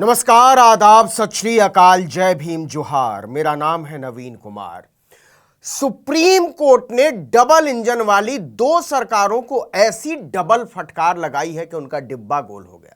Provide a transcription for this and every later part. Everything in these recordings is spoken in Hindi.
नमस्कार, आदाब, सत श्री अकाल, जय भीम, जोहार। मेरा नाम है नवीन कुमार। सुप्रीम कोर्ट ने डबल इंजन वाली दो सरकारों को ऐसी डबल फटकार लगाई है कि उनका डिब्बा गोल हो गया।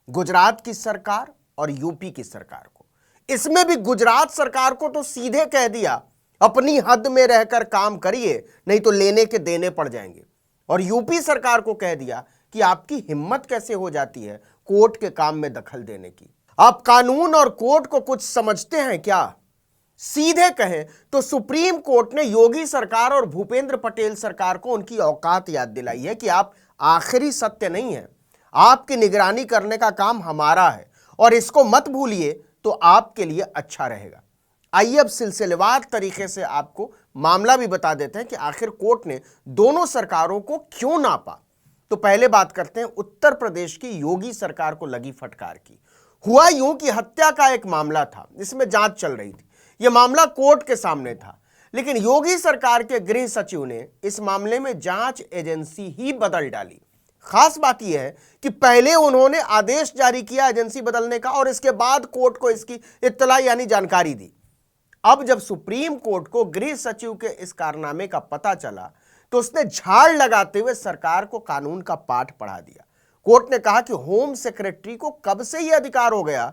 गुजरात की सरकार और यूपी की सरकार को। इसमें भी गुजरात सरकार को तो सीधे कह दिया अपनी हद में रहकर काम करिए, नहीं तो लेने के देने पड़ जाएंगे। और यूपी सरकार को कह दिया कि आपकी हिम्मत कैसे हो जाती है कोर्ट के काम में दखल देने की। आप कानून और कोर्ट को कुछ समझते हैं क्या? सीधे कहें तो सुप्रीम कोर्ट ने योगी सरकार और भूपेंद्र पटेल सरकार को उनकी औकात याद दिलाई है कि आप आखिरी सत्य नहीं है, आपकी निगरानी करने का काम हमारा है और इसको मत भूलिए तो आपके लिए अच्छा रहेगा। आइए अब सिलसिलेवार तरीके से आपको मामला भी बता देते हैं कि आखिर कोर्ट ने दोनों सरकारों को क्यों नापा। तो पहले बात करते हैं उत्तर प्रदेश की योगी सरकार को लगी फटकार की। हुआ यूं कि हत्या का एक मामला था, जिसमें जांच चल रही थी। यह मामला कोर्ट के सामने था, लेकिन योगी सरकार के गृह सचिव ने इस मामले में जांच एजेंसी ही बदल डाली। खास बात यह है कि पहले उन्होंने आदेश जारी किया एजेंसी बदलने का और इसके बाद कोर्ट को इसकी इत्तला यानी जानकारी दी। अब जब सुप्रीम कोर्ट को गृह सचिव के इस कारनामे का पता चला तो उसने झाड़ लगाते हुए सरकार को कानून का पाठ पढ़ा दिया। कोर्ट ने कहा कि होम सेक्रेटरी को कब से यह अधिकार हो गया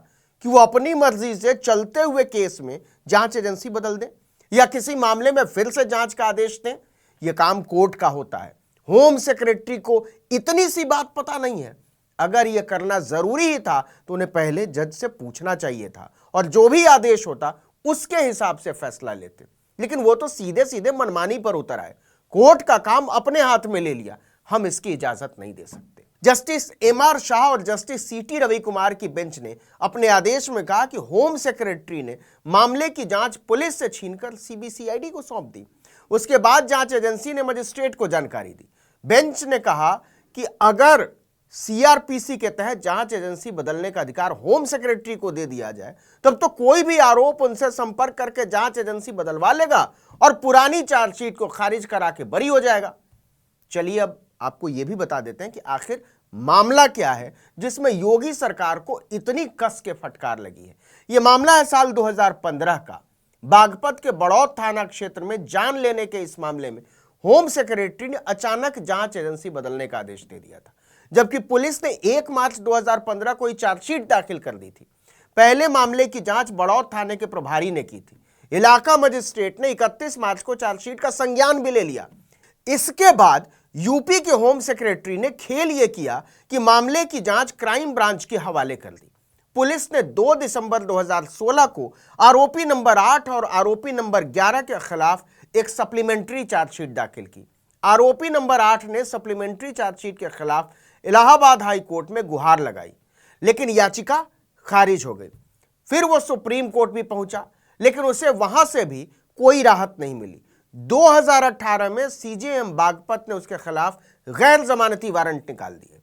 कि वो अपनी मर्जी से चलते हुए केस में जांच एजेंसी बदल दें या किसी मामले में फिर से जांच का आदेश दें। यह काम कोर्ट का होता है। होम सेक्रेटरी को इतनी सी बात पता नहीं है। अगर यह करना जरूरी ही था तो उन्हें पहले जज से पूछना चाहिए था और जो भी आदेश होता उसके हिसाब से फैसला लेते। लेकिन वो तो सीधे सीधे मनमानी पर उतर आए, कोर्ट का काम अपने हाथ में ले लिया। हम इसकी इजाजत नहीं दे सकते। जस्टिस एमआर शाह और जस्टिस सीटी रविकुमार की बेंच ने अपने आदेश में कहा कि होम सेक्रेटरी ने मामले की जांच पुलिस से छीनकर सीबीसीआईडी को सौंप दी। उसके बाद जांच एजेंसी ने मजिस्ट्रेट को जानकारी दी। बेंच ने कहा कि अगर सीआरपीसी के तहत जांच एजेंसी बदलने का अधिकार होम सेक्रेटरी को दे दिया जाए तब तो कोई भी आरोप उनसे संपर्क करके जांच एजेंसी बदलवा लेगा और पुरानी चार्जशीट को खारिज करा के बरी हो जाएगा। चलिए अब आपको यह भी बता देते हैं कि आखिर मामला क्या है जिसमें योगी सरकार को इतनी कस के फटकार लगी है। यह मामला है साल 2015 का। बागपत के बड़ौद थाना क्षेत्र में जान लेने के इस मामले में होम सेक्रेटरी ने अचानक जांच एजेंसी बदलने का आदेश दे दिया था, जबकि पुलिस ने 1 मार्च 2015 को चार्जशीट दाखिल कर दी थी। पहले मामले की जांच बड़ौद थाने के प्रभारी ने की थी। इलाका मजिस्ट्रेट ने 31 मार्च को चार्जशीट का संज्ञान भी ले लिया। इसके बाद यूपी के होम सेक्रेटरी ने खेल यह किया कि मामले की जांच क्राइम ब्रांच के हवाले कर दी। पुलिस ने 2 दिसंबर 2016 को आरोपी नंबर 8 और आरोपी नंबर 11 के खिलाफ एक सप्लीमेंट्री चार्जशीट दाखिल की। आरोपी नंबर 8 ने सप्लीमेंट्री चार्जशीट के खिलाफ इलाहाबाद हाई कोर्ट में गुहार लगाई, लेकिन याचिका खारिज हो गई। फिर वो सुप्रीम कोर्ट भी पहुंचा, लेकिन उसे वहां से भी कोई राहत नहीं मिली। 2018 में सीजेएम बागपत ने उसके खिलाफ गैर जमानती वारंट निकाल दिए।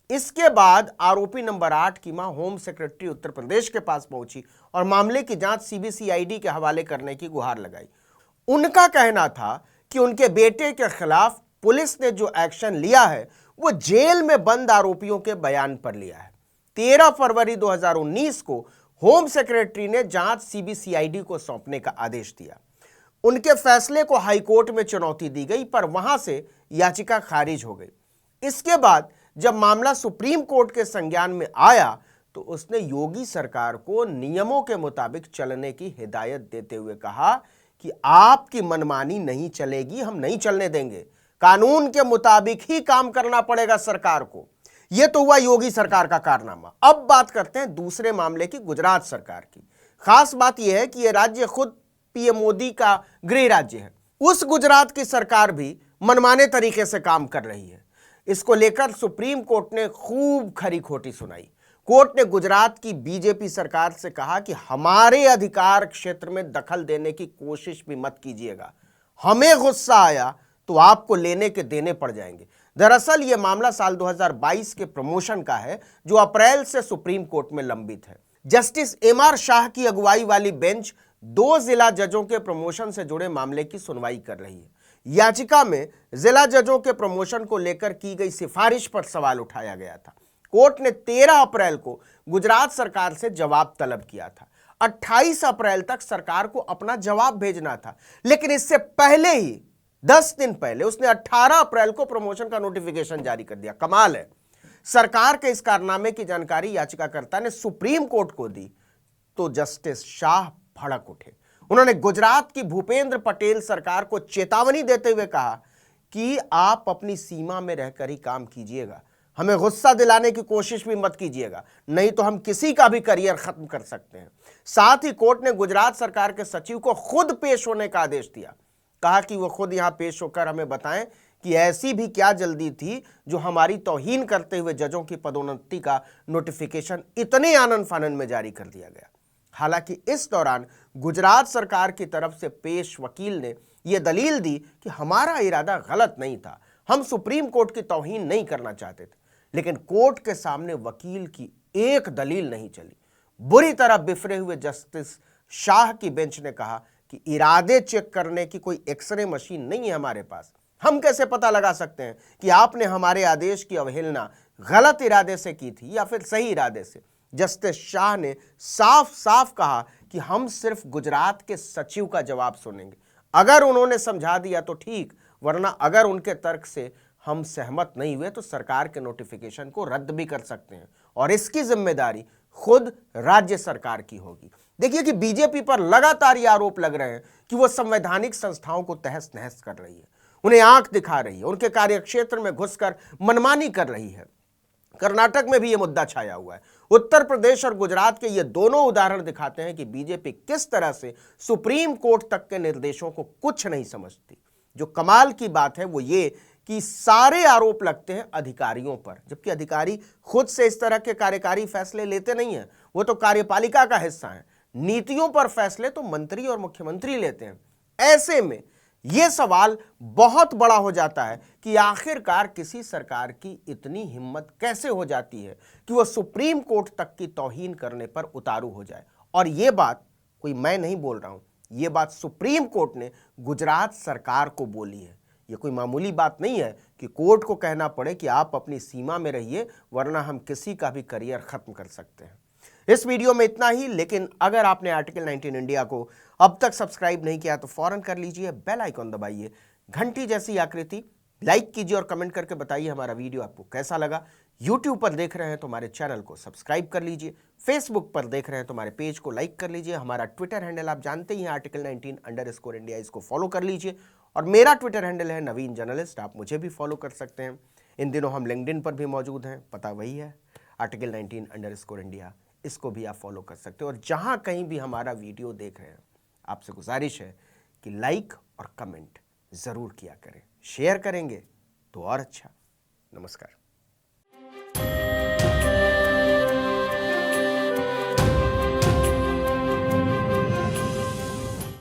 इसके बाद आरोपी नंबर 8 की मां होम सेक्रेटरी उत्तर प्रदेश के पास पहुंची और मामले की जांच सीबीसीआईडी के हवाले करने की गुहार लगाई। उनका कहना था कि उनके बेटे के खिलाफ पुलिस ने जो एक्शन लिया है वो जेल में बंद आरोपियों के बयान पर लिया है। 13 फरवरी 2019 को होम सेक्रेटरी ने जांच सीबीसीआईडी को सौंपने का आदेश दिया। उनके फैसले को हाईकोर्ट में चुनौती दी गई, पर वहां से याचिका खारिज हो गई। इसके बाद जब मामला सुप्रीम कोर्ट के संज्ञान में आया तो उसने योगी सरकार को नियमों के मुताबिक चलने की हिदायत देते हुए कहा कि आपकी मनमानी नहीं चलेगी, हम नहीं चलने देंगे, कानून के मुताबिक ही काम करना पड़ेगा सरकार को। यह तो हुआ योगी सरकार का कारनामा। अब बात करते हैं दूसरे मामले की, गुजरात सरकार की। खास बात यह है कि यह राज्य खुद पीएम मोदी का गृह राज्य है। उस गुजरात की सरकार भी मनमाने तरीके से काम कर रही है। इसको लेकर सुप्रीम कोर्ट ने खूब खरी खोटी सुनाई। कोर्ट ने गुजरात की बीजेपी सरकार से कहा कि हमारे अधिकार क्षेत्र में दखल देने की कोशिश भी मत कीजिएगा, हमें गुस्सा आया तो आपको लेने के देने पड़ जाएंगे। दरअसल यह मामला साल 2022 के प्रमोशन का है, जो अप्रैल से सुप्रीम कोर्ट में लंबित है। जस्टिस एमआर शाह की अगुवाई वाली बेंच 2 जिला जजों के प्रमोशन से जुड़े मामले की सुनवाई कर रही है। याचिका में जिला जजों के प्रमोशन को लेकर की गई सिफारिश पर सवाल उठाया गया था। कोर्ट ने 13 अप्रैल को गुजरात सरकार से जवाब तलब किया था। 28 अप्रैल तक सरकार को अपना जवाब भेजना था, लेकिन इससे पहले ही 10 दिन पहले उसने 18 अप्रैल को प्रमोशन का नोटिफिकेशन जारी कर दिया। कमाल है। सरकार के इस कारनामे की जानकारी याचिकाकर्ता ने सुप्रीम कोर्ट को दी तो जस्टिस शाह भड़क उठे। उन्होंने गुजरात की भूपेंद्र पटेल सरकार को चेतावनी देते हुए कहा कि आप अपनी सीमा में रहकर ही काम कीजिएगा, हमें गुस्सा दिलाने की कोशिश भी मत कीजिएगा, नहीं तो हम किसी का भी करियर खत्म कर सकते हैं। साथ ही कोर्ट ने गुजरात सरकार के सचिव को खुद पेश होने का आदेश दिया। कहा कि वो खुद यहां पेश होकर हमें बताएं कि ऐसी भी क्या जल्दी थी जो हमारी तौहीन करते हुए जजों की पदोन्नति का नोटिफिकेशन इतने आनन फानन में जारी कर दिया गया। हालांकि इस दौरान गुजरात सरकार की तरफ से पेश वकील ने यह दलील दी कि हमारा इरादा गलत नहीं था, हम सुप्रीम कोर्ट की तौहीन नहीं करना चाहते थे। लेकिन कोर्ट के सामने वकील की एक दलील नहीं चली। बुरी तरह बिफरे हुए जस्टिस शाह की बेंच ने कहा कि इरादे चेक करने की कोई एक्सरे मशीन नहीं है हमारे पास, हम कैसे पता लगा सकते हैं कि आपने हमारे आदेश की अवहेलना गलत इरादे से की थी या फिर सही इरादे से। जस्टिस शाह ने साफ साफ कहा कि हम सिर्फ गुजरात के सचिव का जवाब सुनेंगे, अगर उन्होंने समझा दिया तो ठीक, वरना अगर उनके तर्क से हम सहमत नहीं हुए तो सरकार के नोटिफिकेशन को रद्द भी कर सकते हैं और इसकी जिम्मेदारी खुद राज्य सरकार की होगी। देखिए कि बीजेपी पर लगातार ये आरोप लग रहे हैं कि वो संवैधानिक संस्थाओं को तहस नहस कर रही है, उन्हें आंख दिखा रही है, उनके कार्यक्षेत्र में घुसकर मनमानी कर रही है। कर्नाटक में भी यह मुद्दा छाया हुआ है। उत्तर प्रदेश और गुजरात के ये दोनों उदाहरण दिखाते हैं कि बीजेपी किस तरह से सुप्रीम कोर्ट तक के निर्देशों को कुछ नहीं समझती। जो कमाल की बात है वो ये कि सारे आरोप लगते हैं अधिकारियों पर, जबकि अधिकारी खुद से इस तरह के कार्यकारी फैसले लेते नहीं हैं, वो तो कार्यपालिका का हिस्सा है। नीतियों पर फैसले तो मंत्री और मुख्यमंत्री लेते हैं। ऐसे में यह सवाल बहुत बड़ा हो जाता है कि आखिरकार किसी सरकार की इतनी हिम्मत कैसे हो जाती है कि वह सुप्रीम कोर्ट तक की तौहीन करने पर उतारू हो जाए। और यह बात कोई मैं नहीं बोल रहा हूं, यह बात सुप्रीम कोर्ट ने गुजरात सरकार को बोली है। यह कोई मामूली बात नहीं है कि कोर्ट को कहना पड़े कि आप अपनी सीमा में रहिए, वरना हम किसी का भी करियर खत्म कर सकते हैं। इस वीडियो में इतना ही, लेकिन अगर आपने आर्टिकल 19 इंडिया को अब तक सब्सक्राइब नहीं किया तो फौरन कर लीजिए, बेल आइकॉन दबाइए, घंटी जैसी आकृति लाइक कीजिए और कमेंट करके बताइए हमारा वीडियो आपको कैसा लगा। यूट्यूब पर देख रहे हैं तो हमारे चैनल को सब्सक्राइब कर लीजिए, फेसबुक पर देख रहे हैं तो हमारे पेज को लाइक कर लीजिए, हमारा ट्विटर हैंडल आप जानते ही हैं आर्टिकल 19_इंडिया, इसको फॉलो कर लीजिए। और मेरा ट्विटर हैंडल है नवीन जर्नलिस्ट, आप मुझे भी फॉलो कर सकते हैं। इन दिनों हम लिंक्डइन पर भी मौजूद हैं, पता वही है आर्टिकल 19_इंडिया, इसको भी आप फॉलो कर सकते हो। और जहां कहीं भी हमारा वीडियो देख रहे हैं, आपसे गुजारिश है कि लाइक और कमेंट ज़रूर किया करें, शेयर करेंगे तो और अच्छा। नमस्कार।